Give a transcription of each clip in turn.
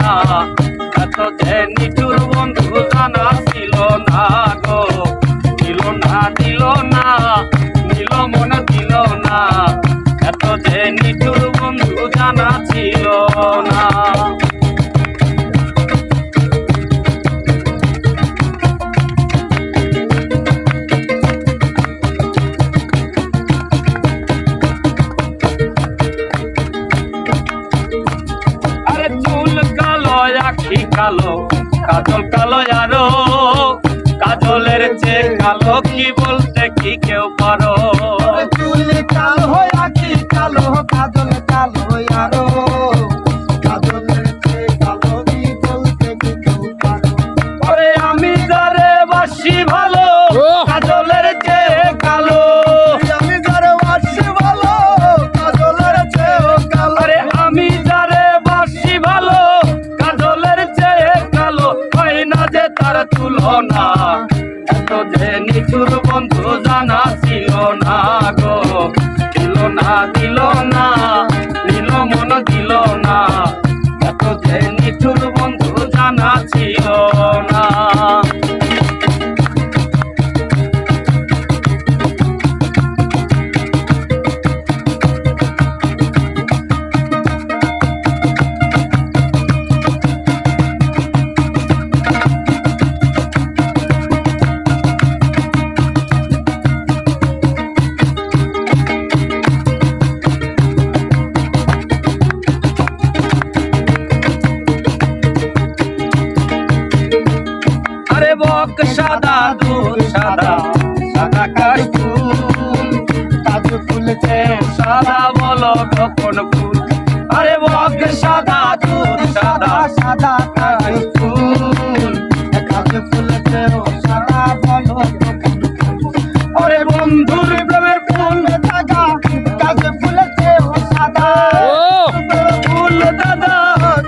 না, এত যে নিঠুর বন্ধু জানা ছিল না গো। দিল না দিল না, দিল মনে দিল না, এত যে নিঠুর বন্ধু জানা ছিল না। আখি কালো, কাজল কালো আরো, কাজলের চেয়ে কালো কি বলতে কি কেউ পারো? চুল কালো আখি কালো, কাজল কালো আরো, কাজলের চেয়ে কালো কি বলতে কি কেউ পারো? ওরে আমি যারে বাসি ভালো, কাজলের চেয়ে কালো, আমি যারে বাসি ভালো, কাজলের চেয়ে কালো। আরে আমি যারে বাসি ভালো, কাজলের চেয়ে কালো, হয় না যে তার তুলনা, এত যে নিঠুর বন্ধু জানা ছিল না গো। দিল না দিল না, দিল মন দিল না, এত যে নিঠুর বন্ধু জানা ছিল না। বক সাদা দুধ সাদা, সাদা কাশফুল, কাজ ফুলছে সাদা বলো গোপন ফুল। আরে বক সাদা দুধ সাদা, সাদা কাশফুল, কাজ ফুলছে সাদা বলো গোপন ফুল। ওরে বন্ধুর প্রেমের ফুল দাদা, কাজ ফুলছে সাদা ফুল দাদা,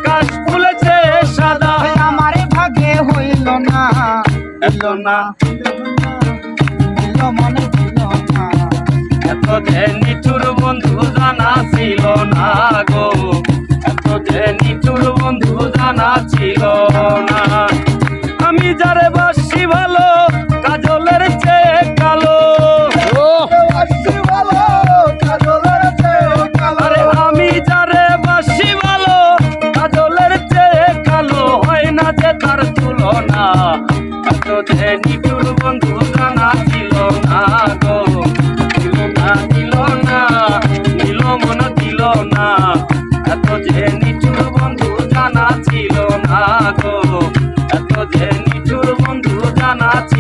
কাশ ফুলেছে সাদা। আমার ভাগে হইল না, দিল না দিল মনে দিল না, এত যে নিঠুর বন্ধু জানা ছিল না গো। এত যে নিঠুর বন্ধু জানা ছিল না। আমি যারে বাসি ভালো, কাজলের চেয়ে কালো, বাসি ভালো, কাজলের চেয়ে কালো। আরে আমি যারে বাসি ভালো, কাজলের চেয়ে কালো, হয় না যে তার তুলনা, এত যে নিঠুর বন্ধু জানা ছিল না গো। দিল না দিল না, দিল মন দিল না, এত যে নিঠুর বন্ধু জানা ছিল না গো। এত যে নিঠুর বন্ধু জানা ছিল